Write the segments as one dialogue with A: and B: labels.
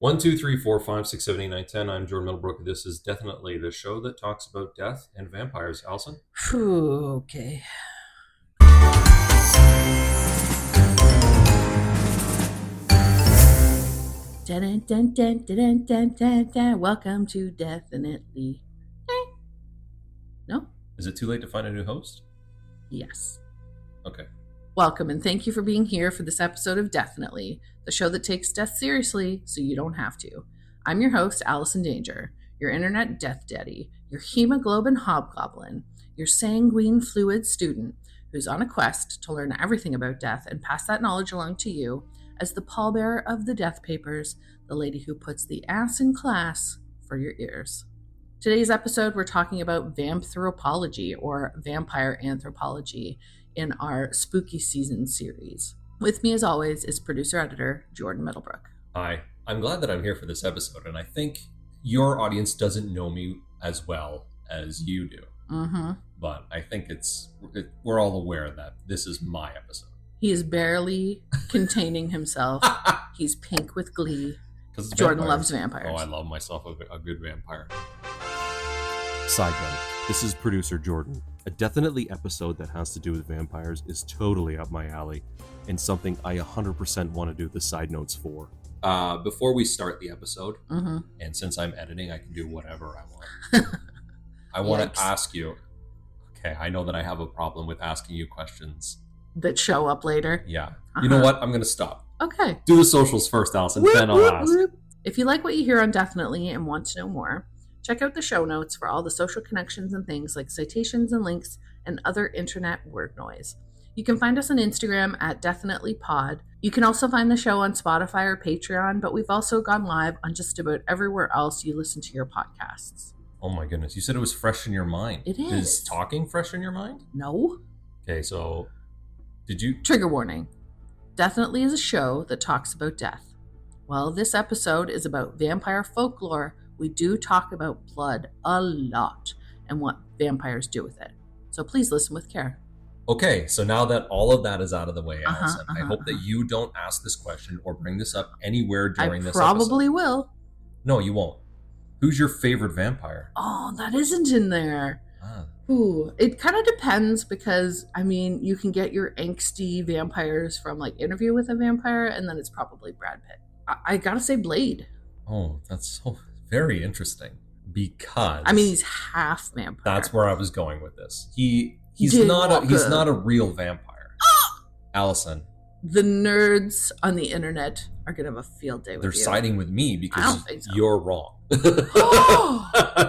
A: 1, 2, 3, 4, 5, 6, 7, 8, 9, 10. I'm Jordan Middlebrook. This is Deathinitely, the show that talks about death and vampires. Allison?
B: Okay. Dun, dun, dun, dun, dun, dun, dun. Welcome to Deathinitely. No?
A: Is it too late to find a new host?
B: Yes.
A: Okay.
B: Welcome and thank you for being here for this episode of Deathinitely, the show that takes death seriously so you don't have to. I'm your host, Allison Danger, your internet death daddy, your hemoglobin hobgoblin, your sanguine fluid student who's on a quest to learn everything about death and pass that knowledge along to you as the pallbearer of the death papers, the lady who puts the ass in class for your ears. Today's episode, we're talking about Vamp-thropology or vampire anthropology in our spooky season series. With me, as always, is producer-editor Jordan Middlebrook.
A: Hi. I'm glad that I'm here for this episode, and I think your audience doesn't know me as well as you do.
B: Mm-hmm.
A: But I think we're all aware that this is my episode.
B: He is barely containing himself. He's pink with glee.
A: vampires.
B: Jordan loves vampires.
A: Oh, I love myself a good vampire. Side note, this is producer Jordan. A Deathinitely episode that has to do with vampires is totally up my alley and something I 100% want to do the side notes for. Before we start the episode, and since I'm editing, I can do whatever I want. I want to ask you, okay, I know that I have a problem with asking you questions
B: that show up later.
A: Yeah. You know what? I'm going to stop.
B: Okay.
A: Do the socials first, Allison, then I'll ask.
B: If you like what you hear on Deathinitely and want to know more, check out the show notes for all the social connections and things like citations and links and other internet word noise. You can find us on Instagram at DeathinitelyPod. You can also find the show on Spotify or Patreon, but we've also gone live on just about everywhere else you listen to your podcasts.
A: Oh my goodness. You said it was fresh in your mind.
B: It is.
A: Is talking fresh in your mind?
B: No.
A: Okay, so did you...
B: Trigger warning. Deathinitely is a show that talks about death. While this episode is about vampire folklore, we do talk about blood a lot and what vampires do with it. So please listen with care.
A: Okay, so now that all of that is out of the way, Allison, I hope that you don't ask this question or bring this up anywhere during this episode.
B: I probably will.
A: No, you won't. Who's your favorite vampire?
B: Oh, that isn't in there. Ooh, it kind of depends because, I mean, you can get your angsty vampires from, like, Interview with a Vampire, and then it's probably Brad Pitt. I gotta say Blade.
A: Oh, that's so very interesting because...
B: I mean, he's half vampire.
A: That's where I was going with this. He's not a real vampire. Allison.
B: The nerds on the internet are going to have a field day with you.
A: They're siding with me because
B: I don't think so.
A: You're wrong.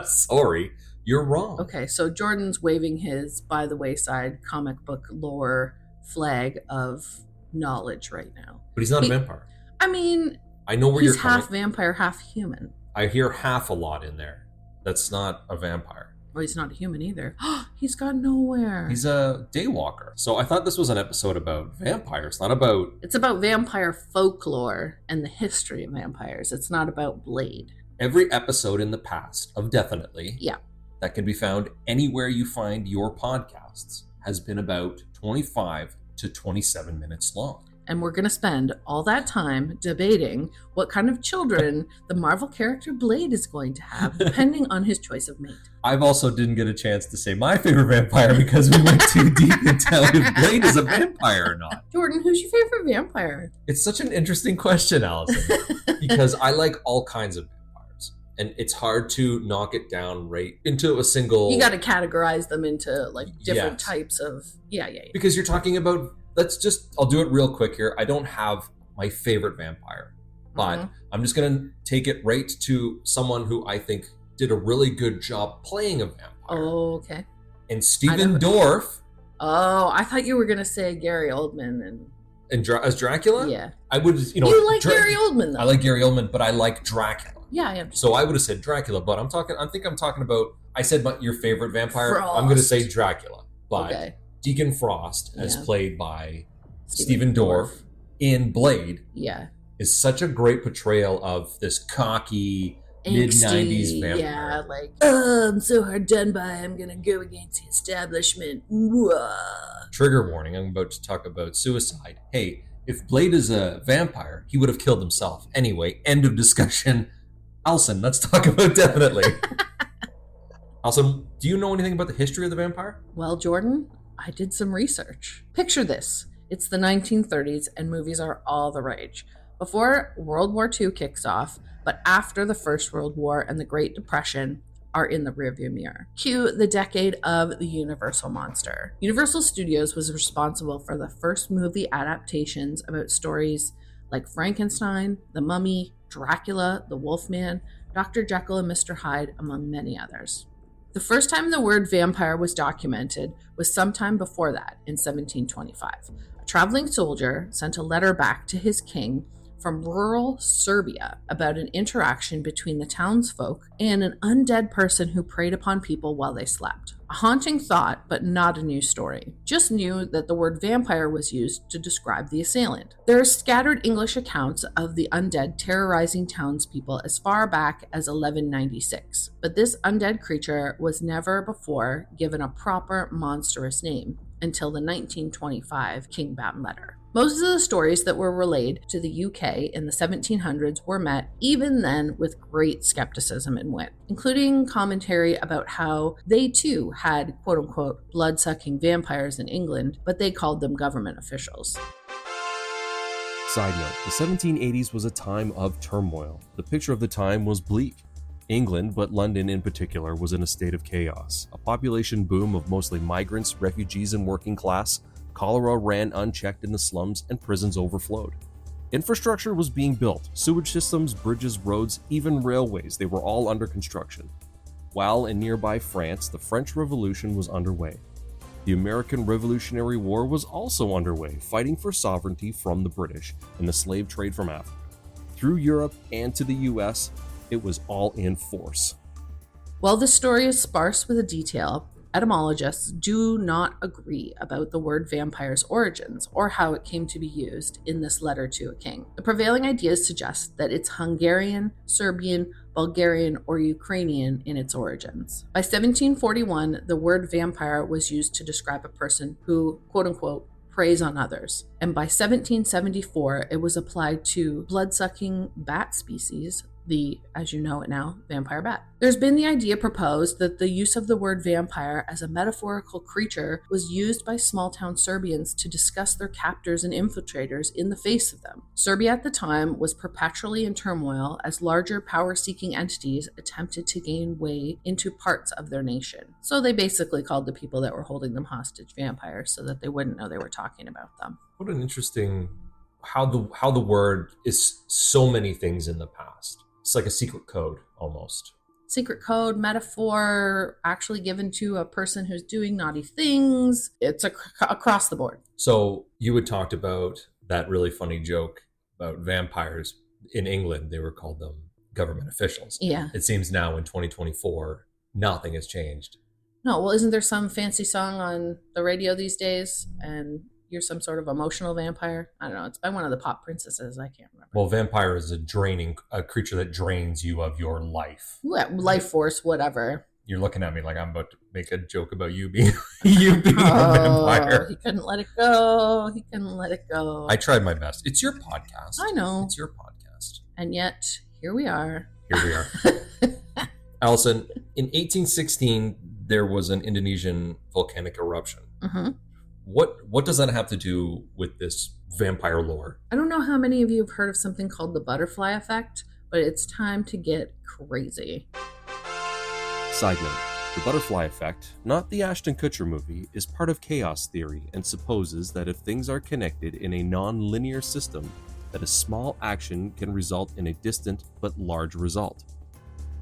A: Sorry, you're wrong.
B: Okay, so Jordan's waving his by the wayside comic book lore flag of knowledge right now.
A: But he's not a vampire.
B: I mean,
A: I know where you're coming.
B: He's half vampire, half human.
A: I hear half a lot in there. That's not a vampire.
B: Well, he's not a human either. He's got nowhere.
A: He's a daywalker. So I thought this was an episode about vampires, not about...
B: It's about vampire folklore and the history of vampires. It's not about Blade.
A: Every episode in the past of Deathinitely, that can be found anywhere you find your podcasts, has been about 25 to 27 minutes long.
B: And we're going to spend all that time debating what kind of children the Marvel character Blade is going to have, depending on his choice of mate.
A: I've also didn't get a chance to say my favorite vampire because we went too deep into if Blade is a vampire or not.
B: Jordan, who's your favorite vampire?
A: It's such an interesting question, Allison, because I like all kinds of vampires. And it's hard to knock it down right into a single...
B: You got to categorize them into like different types of... Yeah.
A: Because you're talking about... I'll do it real quick here. I don't have my favorite vampire, but I'm just going to take it right to someone who I think did a really good job playing a vampire.
B: Oh, okay.
A: And Stephen Dorff.
B: Oh, I thought you were going to say Gary Oldman
A: as Dracula?
B: Yeah.
A: I would,
B: You like Gary Oldman, though.
A: I like Gary Oldman, but I like Dracula.
B: Yeah, I am.
A: So I would have said Dracula, but I think I'm talking about, I said your favorite vampire. Frost. I'm going to say Dracula, but Deacon Frost, as played by Stephen Dorff in Blade, is such a great portrayal of this cocky mid-90s vampire.
B: Yeah, like, I'm so hard done by, I'm going to go against the establishment.
A: Trigger warning, I'm about to talk about suicide. Hey, If Blade is a vampire, he would have killed himself. Anyway, end of discussion. Allison, let's talk about Definitely. Allison, do you know anything about the history of the vampire?
B: Well, Jordan, I did some research. Picture this. It's the 1930s and movies are all the rage. Before World War II kicks off, but after the First World War and the Great Depression are in the rearview mirror. Cue the decade of the Universal Monster. Universal Studios was responsible for the first movie adaptations about stories like Frankenstein, The Mummy, Dracula, The Wolfman, Dr. Jekyll and Mr. Hyde, among many others. The first time the word vampire was documented was sometime before that, in 1725. A traveling soldier sent a letter back to his king from rural Serbia about an interaction between the townsfolk and an undead person who preyed upon people while they slept. A haunting thought, but not a new story. Just knew that the word vampire was used to describe the assailant. There are scattered English accounts of the undead terrorizing townspeople as far back as 1196, but this undead creature was never before given a proper monstrous name until the 1925 King Bam letter. Most of the stories that were relayed to the UK in the 1700s were met, even then, with great skepticism and wit, including commentary about how they too had quote-unquote blood-sucking vampires in England, but they called them government officials.
A: Side note, the 1780s was a time of turmoil. The picture of the time was bleak. England, but London in particular, was in a state of chaos. A population boom of mostly migrants, refugees, and working class. Cholera ran unchecked in the slums, and prisons overflowed. Infrastructure was being built. Sewage systems, bridges, roads, even railways, they were all under construction. While in nearby France, the French Revolution was underway. The American Revolutionary War was also underway, fighting for sovereignty from the British and the slave trade from Africa. Through Europe and to the US, it was all in force.
B: While this story is sparse with detail, etymologists do not agree about the word vampire's origins or how it came to be used in this letter to a king. The prevailing ideas suggest that it's Hungarian, Serbian, Bulgarian, or Ukrainian in its origins. By 1741, the word vampire was used to describe a person who, quote-unquote, preys on others. And by 1774, it was applied to blood-sucking bat species, the, as you know it now, vampire bat. There's been the idea proposed that the use of the word vampire as a metaphorical creature was used by small-town Serbians to discuss their captors and infiltrators in the face of them. Serbia at the time was perpetually in turmoil as larger power-seeking entities attempted to gain way into parts of their nation. So they basically called the people that were holding them hostage vampires so that they wouldn't know they were talking about them.
A: What an interesting, how the word is so many things in the past. It's like a secret code, almost.
B: Secret code, metaphor, actually given to a person who's doing naughty things. It's across the board.
A: So you had talked about that really funny joke about vampires in England. They were called them government officials.
B: Yeah.
A: It seems now in 2024, nothing has changed.
B: No, well, isn't there some fancy song on the radio these days? And you're some sort of emotional vampire. I don't know. It's by one of the pop princesses. I can't remember.
A: Well, vampire is a creature that drains you of your life.
B: Life force, whatever.
A: You're looking at me like I'm about to make a joke about you being a vampire.
B: He couldn't let it go. He couldn't let it go.
A: I tried my best. It's your podcast.
B: I know.
A: It's your podcast.
B: And yet, here we are.
A: Here we are. Allison, in 1816, there was an Indonesian volcanic eruption.
B: Mm-hmm.
A: What does that have to do with this vampire lore?
B: I don't know how many of you have heard of something called the butterfly effect, but it's time to get crazy.
A: Side note, the butterfly effect, not the Ashton Kutcher movie, is part of chaos theory and supposes that if things are connected in a non-linear system, that a small action can result in a distant but large result.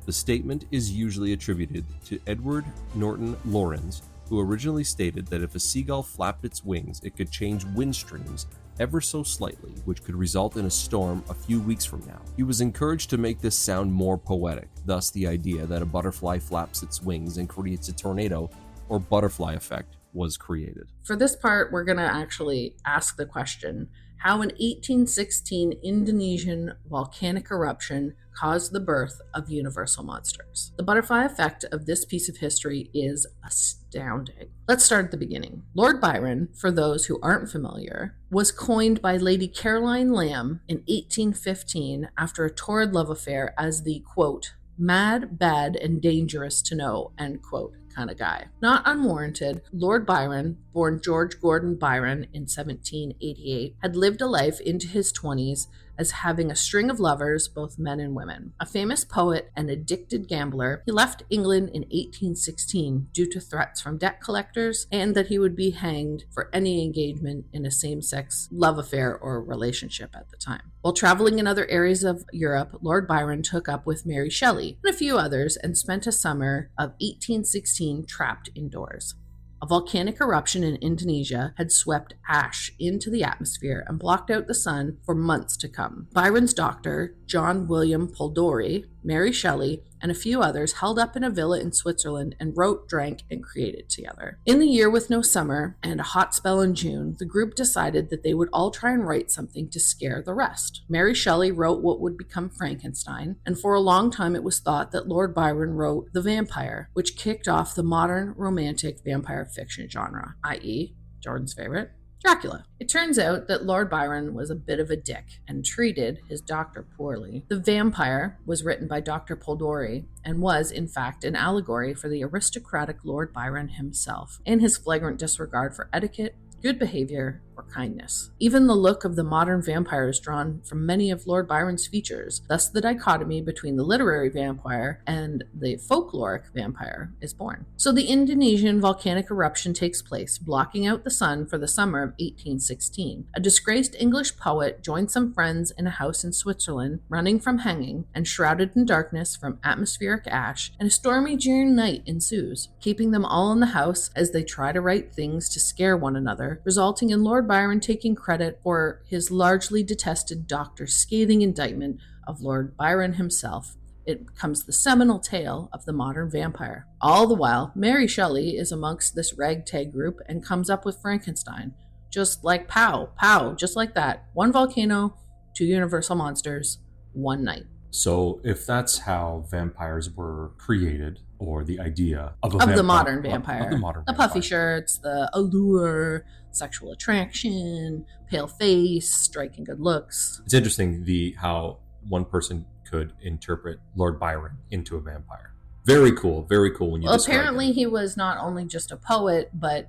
A: The statement is usually attributed to Edward Norton Lawrence, who originally stated that if a seagull flapped its wings, it could change wind streams ever so slightly, which could result in a storm a few weeks from now. He was encouraged to make this sound more poetic, thus the idea that a butterfly flaps its wings and creates a tornado, or butterfly effect, was created.
B: For this part, we're going to actually ask the question, how an 1816 Indonesian volcanic eruption caused the birth of universal monsters. The butterfly effect of this piece of history is astounding. Let's start at the beginning. Lord Byron, for those who aren't familiar, was coined by Lady Caroline Lamb in 1815 after a torrid love affair as the, quote, mad, bad, and dangerous to know, end quote, kind of guy. Not unwarranted, Lord Byron, born George Gordon Byron in 1788, had lived a life into his 20s as having a string of lovers, both men and women. A famous poet and addicted gambler, he left England in 1816 due to threats from debt collectors and that he would be hanged for any engagement in a same-sex love affair or relationship at the time. While traveling in other areas of Europe, Lord Byron took up with Mary Shelley and a few others and spent a summer of 1816 trapped indoors. A volcanic eruption in Indonesia had swept ash into the atmosphere and blocked out the sun for months to come. Byron's doctor, John William Polidori, Mary Shelley, and a few others held up in a villa in Switzerland and wrote, drank, and created together. In the year with no summer and a hot spell in June, the group decided that they would all try and write something to scare the rest. Mary Shelley wrote what would become Frankenstein, and for a long time it was thought that Lord Byron wrote The Vampire, which kicked off the modern romantic vampire fiction genre, i.e., Jordan's favorite, Dracula. It turns out that Lord Byron was a bit of a dick and treated his doctor poorly. The Vampire was written by Dr. Polidori and was, in fact, an allegory for the aristocratic Lord Byron himself and his flagrant disregard for etiquette, good behavior, or kindness. Even the look of the modern vampire is drawn from many of Lord Byron's features, thus the dichotomy between the literary vampire and the folkloric vampire is born. So the Indonesian volcanic eruption takes place, blocking out the sun for the summer of 1816. A disgraced English poet joined some friends in a house in Switzerland, running from hanging, and shrouded in darkness from atmospheric ash, and a stormy June night ensues, keeping them all in the house as they try to write things to scare one another, resulting in Lord Byron taking credit for his largely detested doctor's scathing indictment of Lord Byron himself. It becomes the seminal tale of the modern vampire. All the while, Mary Shelley is amongst this ragtag group and comes up with Frankenstein. Just like pow, just like that. One volcano, two universal monsters, one night.
A: So if that's how vampires were created, or the idea of
B: the modern vampire,
A: the
B: puffy shirts, the allure, sexual attraction, pale face, striking good looks.
A: It's interesting how one person could interpret Lord Byron into a vampire. Very cool when you
B: apparently he was not only just a poet, but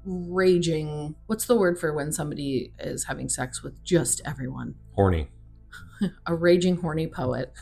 B: raging, what's the word for when somebody is having sex with just everyone?
A: Horny.
B: A raging horny poet.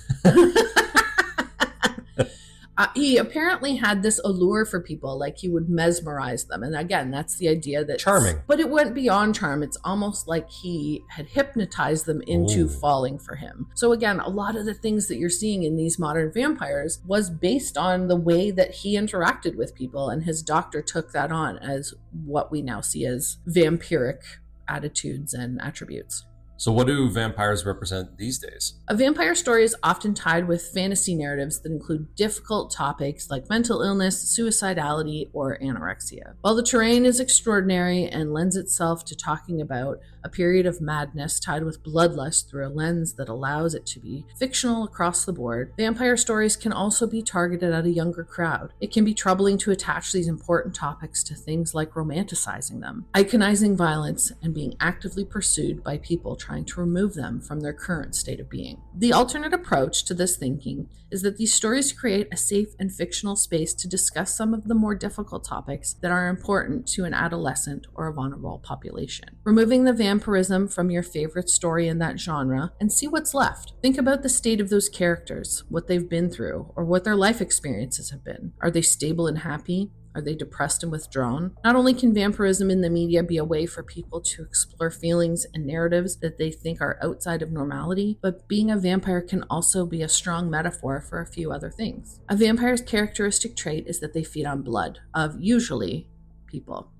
B: He apparently had this allure for people, like he would mesmerize them. And again, that's the idea that...
A: Charming.
B: But it went beyond charm. It's almost like he had hypnotized them into falling for him. So again, a lot of the things that you're seeing in these modern vampires was based on the way that he interacted with people. And his doctor took that on as what we now see as vampiric attitudes and attributes.
A: So what do vampires represent these days?
B: A vampire story is often tied with fantasy narratives that include difficult topics like mental illness, suicidality, or anorexia. While the terrain is extraordinary and lends itself to talking about a period of madness tied with bloodlust through a lens that allows it to be fictional across the board, vampire stories can also be targeted at a younger crowd. It can be troubling to attach these important topics to things like romanticizing them, iconizing violence, and being actively pursued by people trying to remove them from their current state of being. The alternate approach to this thinking is that these stories create a safe and fictional space to discuss some of the more difficult topics that are important to an adolescent or a vulnerable population. Removing the vampirism from your favorite story in that genre and see what's left. Think about the state of those characters, what they've been through, or what their life experiences have been. Are they stable and happy? Are they depressed and withdrawn? Not only can vampirism in the media be a way for people to explore feelings and narratives that they think are outside of normality, but being a vampire can also be a strong metaphor for a few other things. A vampire's characteristic trait is that they feed on blood of usually people.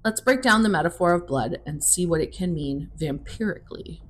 B: Let's break down the metaphor of blood and see what it can mean vampirically.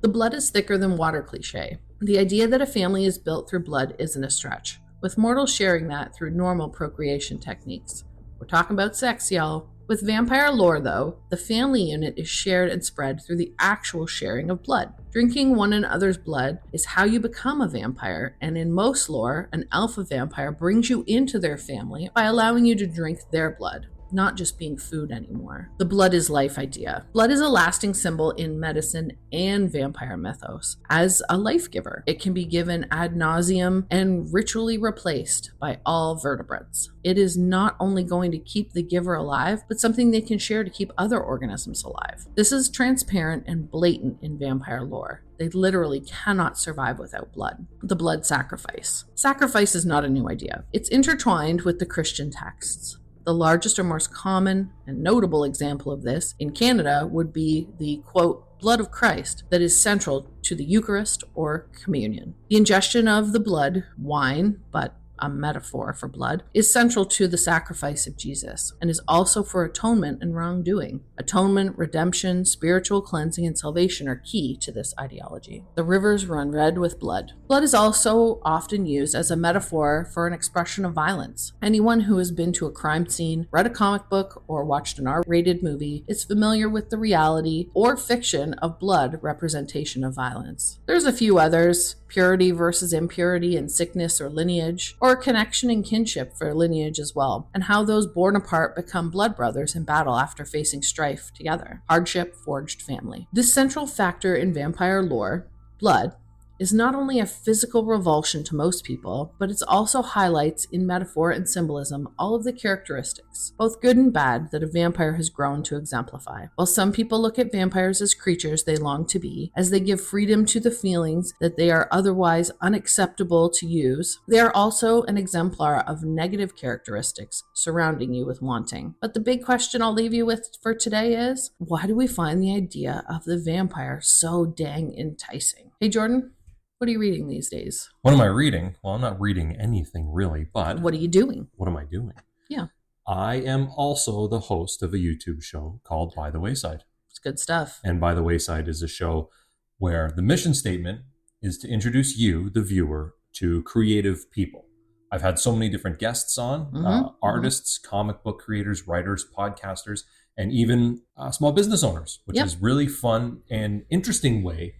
B: The blood is thicker than water cliché. The idea that a family is built through blood isn't a stretch, with mortals sharing that through normal procreation techniques. We're talking about sex, y'all. With vampire lore, though, the family unit is shared and spread through the actual sharing of blood. Drinking one another's blood is how you become a vampire, and in most lore, an alpha vampire brings you into their family by allowing you to drink their blood, not just being food anymore. The blood is life idea. Blood is a lasting symbol in medicine and vampire mythos. As a life giver, it can be given ad nauseum and ritually replaced by all vertebrates. It is not only going to keep the giver alive, but something they can share to keep other organisms alive. This is transparent and blatant in vampire lore. They literally cannot survive without blood. The blood sacrifice. Sacrifice is not a new idea. It's intertwined with the Christian texts. The largest or most common and notable example of this in Canada would be the, quote, blood of Christ that is central to the Eucharist or communion. The ingestion of the blood, wine, but a metaphor for blood, is central to the sacrifice of Jesus and is also for atonement and wrongdoing. Atonement, redemption, spiritual cleansing, and salvation are key to this ideology. The rivers run red with blood. Blood is also often used as a metaphor for an expression of violence. Anyone who has been to a crime scene, read a comic book, or watched an R-rated movie is familiar with the reality or fiction of blood representation of violence. There's a few others: purity versus impurity in sickness or lineage, or connection and kinship for lineage as well, and how those born apart become blood brothers in battle after facing strife together. Hardship forged family. This central factor in vampire lore, blood, is not only a physical revulsion to most people, but it also highlights in metaphor and symbolism all of the characteristics, both good and bad, that a vampire has grown to exemplify. While some people look at vampires as creatures they long to be, as they give freedom to the feelings that they are otherwise unacceptable to use, they are also an exemplar of negative characteristics surrounding you with wanting. But the big question I'll leave you with for today is, why do we find the idea of the vampire so dang enticing? Hey, Jordan? What are you reading these days?
A: What am I reading? Well, I'm not reading anything really, but...
B: What are you doing?
A: What am I doing?
B: Yeah.
A: I am also the host of a YouTube show called By the Wayside.
B: It's good stuff.
A: And By the Wayside is a show where the mission statement is to introduce you, the viewer, to creative people. I've had so many different guests on, artists, comic book creators, writers, podcasters, and even small business owners, which is really fun and interesting way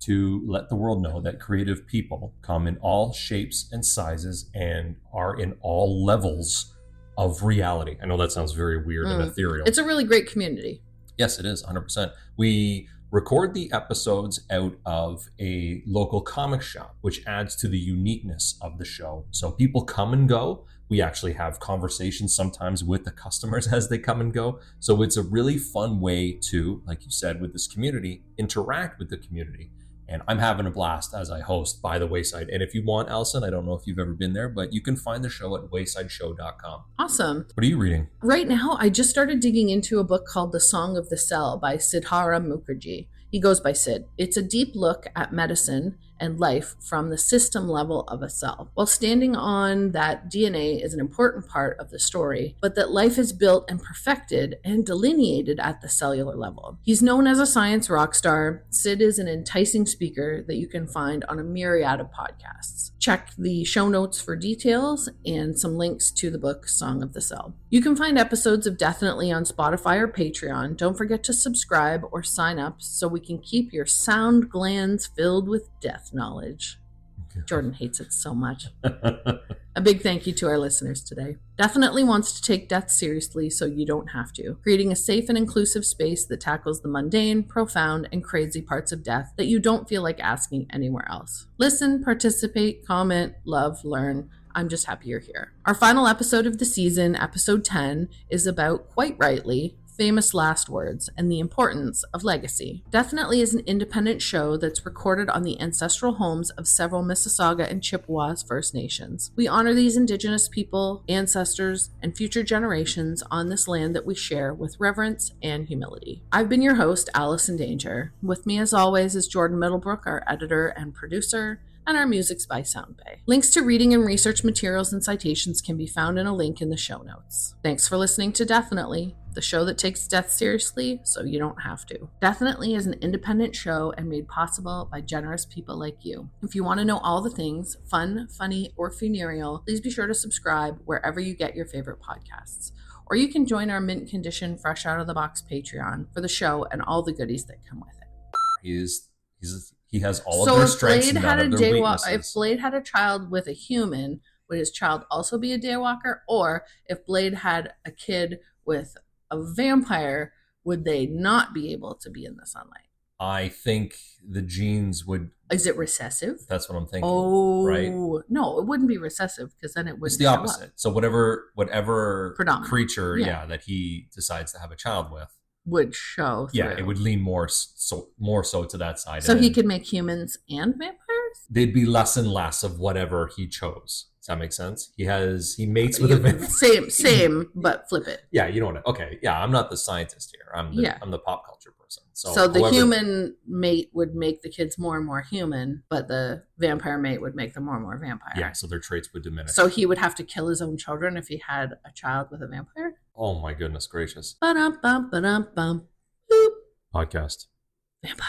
A: to let the world know that creative people come in all shapes and sizes and are in all levels of reality. I know that sounds very weird and ethereal.
B: It's a really great community.
A: Yes, it is, 100%. We record the episodes out of a local comic shop, which adds to the uniqueness of the show. So people come and go. We actually have conversations sometimes with the customers as they come and go. So it's a really fun way to, like you said, with this community, interact with the community. And I'm having a blast as I host By the Wayside. And if you want, Allison, I don't know if you've ever been there, but you can find the show at waysideshow.com.
B: Awesome.
A: What are you reading?
B: Right now, I just started digging into a book called The Song of the Cell by Siddhara Mukherjee. He goes by Sid. It's a deep look at medicine and life from the system level of a cell, while standing on that DNA is an important part of the story, but that life is built and perfected and delineated at the cellular level. He's known as a science rock star. Sid is an enticing speaker that you can find on a myriad of podcasts. Check the show notes for details and some links to the book Song of the Cell. You can find episodes of Deathinitely on Spotify or Patreon. Don't forget to subscribe or sign up so we can keep your sound glands filled with death knowledge. Jordan hates it so much. A big thank you to our listeners today. Deathinitely wants to take death seriously so you don't have to, creating a safe and inclusive space that tackles the mundane, profound, and crazy parts of death that you don't feel like asking anywhere else. Listen, participate, comment, love, learn. I'm just happy you're here. Our final episode of the season, episode 10, is about, quite rightly, famous last words and the importance of legacy. Deathinitely is an independent show that's recorded on the ancestral homes of several Mississauga and Chippewas First Nations. We honor these Indigenous people, ancestors, and future generations on this land that we share with reverence and humility. I've been your host, Allison Danger. With me, as always, is Jordan Middlebrook, our editor and producer, and our music's by SoundBay. Links to reading and research materials and citations can be found in a link in the show notes. Thanks for listening to Deathinitely, the show that takes death seriously so you don't have to. Deathinitely is an independent show and made possible by generous people like you. If you want to know all the things, fun, funny, or funereal, please be sure to subscribe wherever you get your favorite podcasts. or you can join our mint condition fresh out of the box Patreon for the show and all the goodies that come with it.
A: He has all of their strengths and none of their weaknesses.
B: If Blade had a child with a human, would his child also be a daywalker? Or if Blade had a kid with a vampire, would they not be able to be in the sunlight?
A: I think the genes would...
B: Is it recessive?
A: That's what I'm thinking.
B: Oh,
A: right?
B: No, it wouldn't be recessive because then it would.
A: It's the opposite. So whatever creature,
B: yeah,
A: that he decides to have a child with
B: would show through.
A: Yeah, it would lean more so to that side.
B: So he could make humans and vampires?
A: They'd be less and less of whatever he chose. Does that make sense? He mates with a vampire.
B: Same, but flip it.
A: Yeah, you know what? Okay, yeah, I'm not the scientist here. I'm the pop culture person.
B: So the human mate would make the kids more and more human, but the vampire mate would make them more and more vampire.
A: Yeah, so their traits would diminish.
B: So he would have to kill his own children if he had a child with a vampire?
A: Oh my goodness gracious.
B: Ba-dum-bum, ba-dum-bum.
A: Podcast.
B: Vampire.